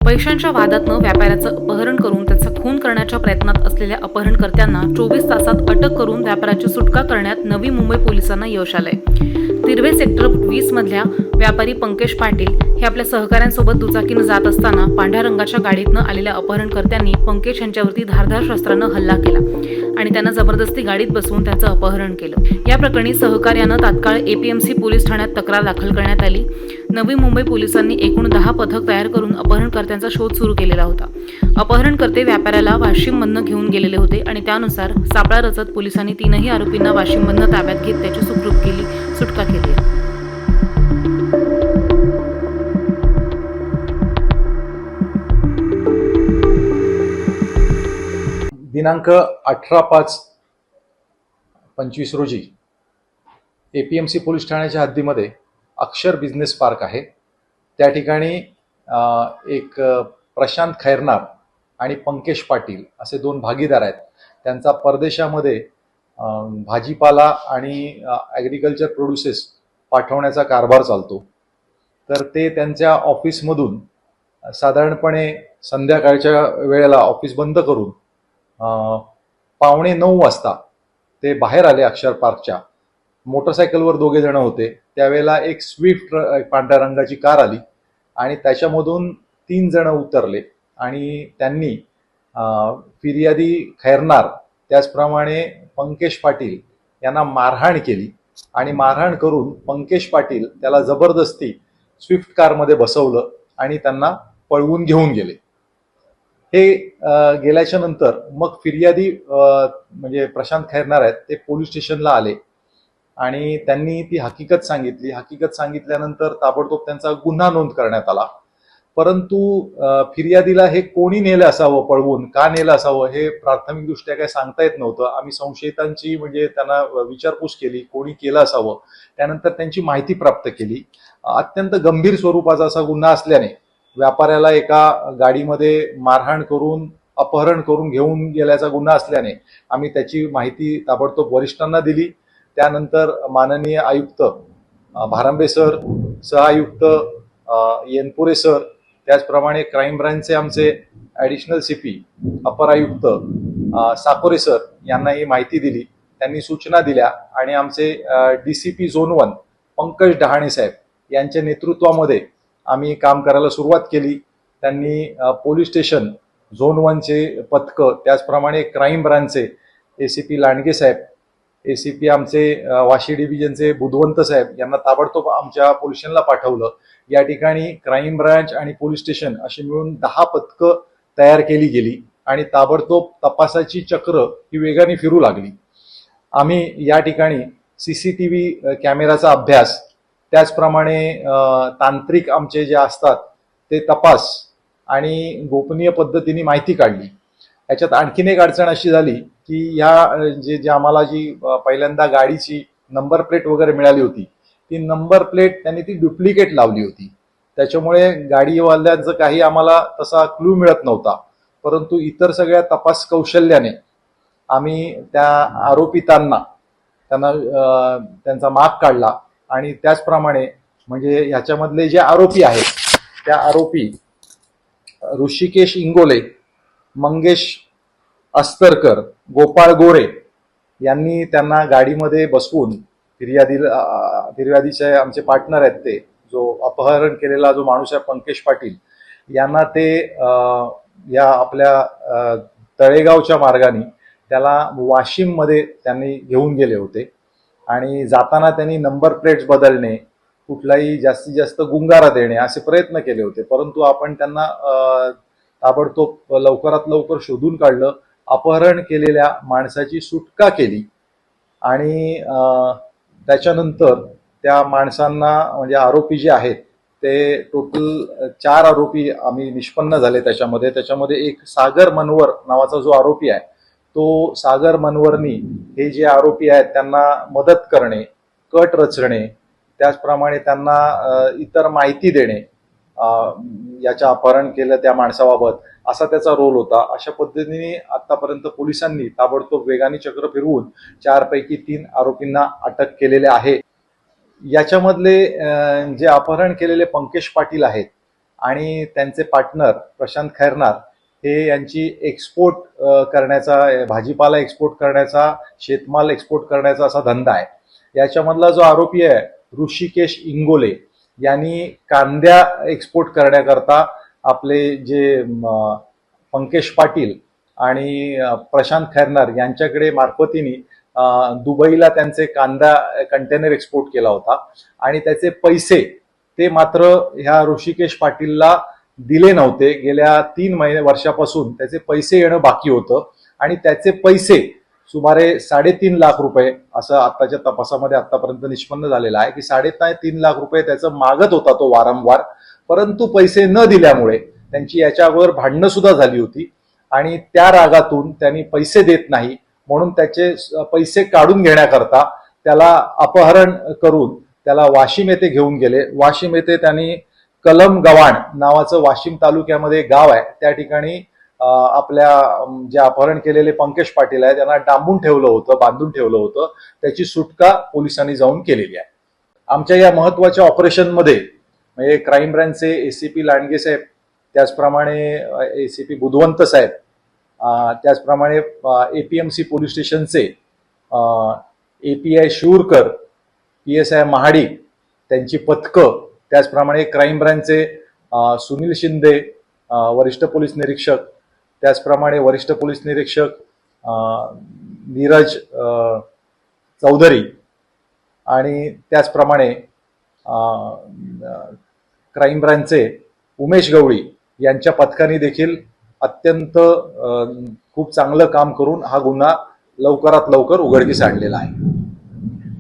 पैशांच्या वादातनं व्यापाऱ्याचं अपहरण करून त्याचा खून करण्याच्या प्रयत्नात असलेल्या अपहरणकर्त्यांना 24 तासात अटक करून व्यापाऱ्याची सुटका करण्यात नवी मुंबई पोलिसांना यश आलंय। तिरवे सेक्टर 20 मधल्या व्यापारी पंकज पाटील हे आपल्या सहकाऱ्यांसोबत दुचाकीनं जात असताना पांढऱ्या रंगाच्या गाडीतनं आलेल्या अपहरणकर्त्यांनी पंकज यांच्यावरती धारदार शस्त्रानं हल्ला केला आणि त्यांना जबरदस्ती गाडीत बसवून त्याचं अपहरण केलं। या प्रकरणी सहकार्यानं तात्काळ एपीएमसी पोलीस ठाण्यात तक्रार दाखल करण्यात आली। नवी मुंबई पोलिसांनी एकूण 10 पथक तयार करून अपहरणकर्त्यांचा शोध सुरू केलेला होता। अपहरणकर्ते व्यापाऱ्याला वाशिममधनं घेऊन गेलेले होते आणि त्यानुसार सापळा रचत पोलिसांनी तीनही आरोपींना वाशिममधनं ताब्यात घेत त्याची सुटका केली। दिनांक 18/5/25 रोजी एपीएमसी पोलीस ठाण्याच्या हद्दीमध्ये अक्षर बिझनेस पार्क आहे। त्या ठिकाणी एक प्रशांत खैरनार आणि पंकज पाटील असे दोन भागीदार आहेत। त्यांचा परदेशामध्ये भाजीपाला आणि ॲग्रिकल्चर प्रोड्युसेस पाठवण्याचा कारभार चालतो। तर ते त्यांच्या ऑफिसमधून साधारणपणे संध्याकाळच्या वेळेला ऑफिस बंद करून 8:45 वाजता ते बाहेर आले अक्षर पार्कच्या। मोटरसायकलवर दोघे जण होते। त्यावेळेला एक स्विफ्ट पांढऱ्या रंगाची कार आली आणि त्याच्यामधून 3 जण उतरले आणि त्यांनी फिर्यादी खैरनार त्याचप्रमाणे पंकज पाटील यांना मारहाण केली आणि मारहाण करून पंकज पाटील त्याला जबरदस्ती स्विफ्ट कारमध्ये बसवलं आणि त्यांना पळवून घेऊन गेले। हे गेल्याच्या नंतर मग फिर्यादी म्हणजे प्रशांत खैरनार आहेत ते पोलीस स्टेशनला आले आणि त्यांनी ती हकीकत सांगितली। हकीकत सांगितल्यानंतर ताबडतोब त्यांचा गुन्हा नोंद करण्यात आला। परंतु फिर्यादीला हे कोणी नेलं असावं, पळवून का नेलं असावं हे प्राथमिकदृष्ट्या काय सांगता येत नव्हतं। आम्ही संशयितांची म्हणजे त्यांना विचारपूस केली, कोणी केलं असावं। त्यानंतर त्यांची माहिती प्राप्त केली। अत्यंत गंभीर स्वरूपाचा असा गुन्हा असल्याने व्यापाऱ्याला एका गाडीमध्ये मारहाण करून अपहरण करून घेऊन गेल्याचा गुन्हा असल्याने आम्ही त्याची माहिती ताबडतोब वरिष्ठांना दिली। त्यानंतर माननीय आयुक्त भारांबे सर, सहआयुक्त येनपुरे सर, त्याचप्रमाणे क्राईम ब्रांचचे आमचे ॲडिशनल सीपी अपर आयुक्त साकोरे सर यांना ही माहिती दिली। त्यांनी सूचना दिल्या आणि आमचे डीसीपी झोन 1 पंकज डहाणे साहेब यांच्या नेतृत्वामध्ये आम्ही काम करायला सुरुवात केली। त्यांनी पोलीस स्टेशन झोन 1चे पथक, त्याचप्रमाणे क्राईम ब्रांचचे एसीपी लांडगे साहेब, एसीपी आमचे वाशी डिव्हिजनचे बुधवंत साहेब यांना ताबडतोब आमच्या पोलीस स्टेशनला पाठवलं। या ठिकाणी क्राईम ब्रांच आणि पोलीस स्टेशन अशी मिळून 10 पथकं तयार केली गेली आणि ताबडतोब तपासाची चक्र ही वेगाने फिरू लागली। आम्ही या ठिकाणी सीसीटीव्ही कॅमेराचा अभ्यास, त्याचप्रमाणे तांत्रिक आमचे जे असतात ते तपास आणि गोपनीय पद्धतीने माहिती काढली। याच्यात आणखीन एक अडचण अशी झाली की ह्या जे आम्हाला जी पहिल्यांदा गाडीची नंबर प्लेट वगैरे मिळाली होती ती नंबर प्लेट त्यांनी ती डुप्लिकेट लावली होती। त्याच्यामुळे गाडीवाल्यांचं काही आम्हाला तसा क्लू मिळत नव्हता। परंतु इतर सगळ्या तपास कौशल्याने आम्ही त्या आरोपितांना त्यांचा माग काढला आणि त्याचप्रमाणे म्हणजे ह्याच्यामधले जे आरोपी आहेत त्या आरोपी ऋषिकेश इंगोले, मंगेश अस्तरकर, गोपाळ गोरे यांनी त्यांना गाडीमध्ये बसवून फिर्यादीचे आमचे पार्टनर आहेत ते जो अपहरण केलेला जो माणूस आहे पंकज पाटील यांना ते या आपल्या तळेगावच्या मार्गाने त्याला वाशिममध्ये त्यांनी घेऊन गेले होते आणि जाताना त्यांनी नंबर प्लेट्स बदलणे, कुठलाही जास्तीत जास्त गुंगारा देणे असे प्रयत्न केले होते। परंतु आपण त्यांना ताबडतोब लवकरात लवकर शोधून काढलं, अपहरण केलेल्या माणसाची सुटका केली आणि त्याच्यानंतर त्या माणसांना म्हणजे आरोपी जे आहेत ते टोटल 4 आरोपी आम्ही निष्पन्न झाले। त्याच्यामध्ये एक सागर मनवर नावाचा जो आरोपी आहे तो सागर मनवरनी हे जे आरोपी आहेत त्यांना मदत करणे, कट रचणे, त्याचप्रमाणे त्यांना इतर माहिती देणे, याच्या अपहरण केलं त्या माणसाबाबत असा त्याचा रोल होता। अशा पद्धतीने आतापर्यंत पोलिसांनी ताबडतोब वेगाने चक्र फिरवून 4 पैकी 3 आरोपींना अटक केलेले आहे। याच्यामधले जे अपहरण केलेले पंकज पाटील आहेत आणि त्यांचे पार्टनर प्रशांत खैरनार हे यांची एक्सपोर्ट करण्याचा, भाजीपाला एक्सपोर्ट करण्याचा, शेतमाल एक्सपोर्ट करण्याचा असा धंदा आहे. याच्यामधला जो आरोपी आहे ऋषिकेश इंगोले यांनी कांद्या एक्सपोर्ट करण्याकरता आपले जे पंकज पाटील आणि प्रशांत खैरनार यांच्याकडे मार्फतीने दुबईला त्यांचे कांदा कंटेनर एक्सपोर्ट केला होता आणि त्याचे पैसे ते मात्र ह्या ऋषिकेश पाटीलला दिले नव्हते. गेल्या 3 वर्षापासून त्याचे पैसे येणं बाकी होतं आणि त्याचे पैसे सुमारे 3.5 लाख रुपये असं आताच्या तपासामध्ये आतापर्यंत निष्पन्न झालेलं आहे की 3.5 लाख रुपये त्याचं मागत होता तो वारंवार, परंतु पैसे न दिल्यामुळे त्यांची याच्या अगोदर भांडणं सुद्धा झाली होती आणि त्या रागातून त्यांनी पैसे देत नाही म्हणून त्याचे पैसे काढून घेण्याकरता त्याला अपहरण करून त्याला वाशिम येथे घेऊन गेले. वाशिम येथे त्यांनी कलम गव्हाण नावाचं वाशिम तालुक्यामध्ये गाव आहे, त्या ठिकाणी आपल्या जे अपहरण केलेले पंकज पाटील आहे त्यांना डांबून ठेवलं होतं, बांधून ठेवलं होतं. त्याची सुटका पोलिसांनी जाऊन केलेली आहे. आमच्या या महत्वाच्या ऑपरेशनमध्ये म्हणजे क्राईम ब्रँचचे एसीपी लांडगे साहेब, त्याचप्रमाणे एसीपी बुधवंत साहेब, त्याचप्रमाणे एपीएमसी पोलीस स्टेशनचे एपीआय शूरकर, PSI महाडिक त्यांची पथकं, त्याचप्रमाणे क्राईम ब्रँचचे सुनील शिंदे वरिष्ठ पोलीस निरीक्षक, त्याचप्रमाणे वरिष्ठ पोलीस निरीक्षक नीरज चौधरी आणि त्याचप्रमाणे क्राईम ब्रँचचे उमेश गवळी यांच्या पथकाने देखील अत्यंत खूप चांगलं काम करून हा गुन्हा लवकरात लवकर उघडकीस आणलेला आहे.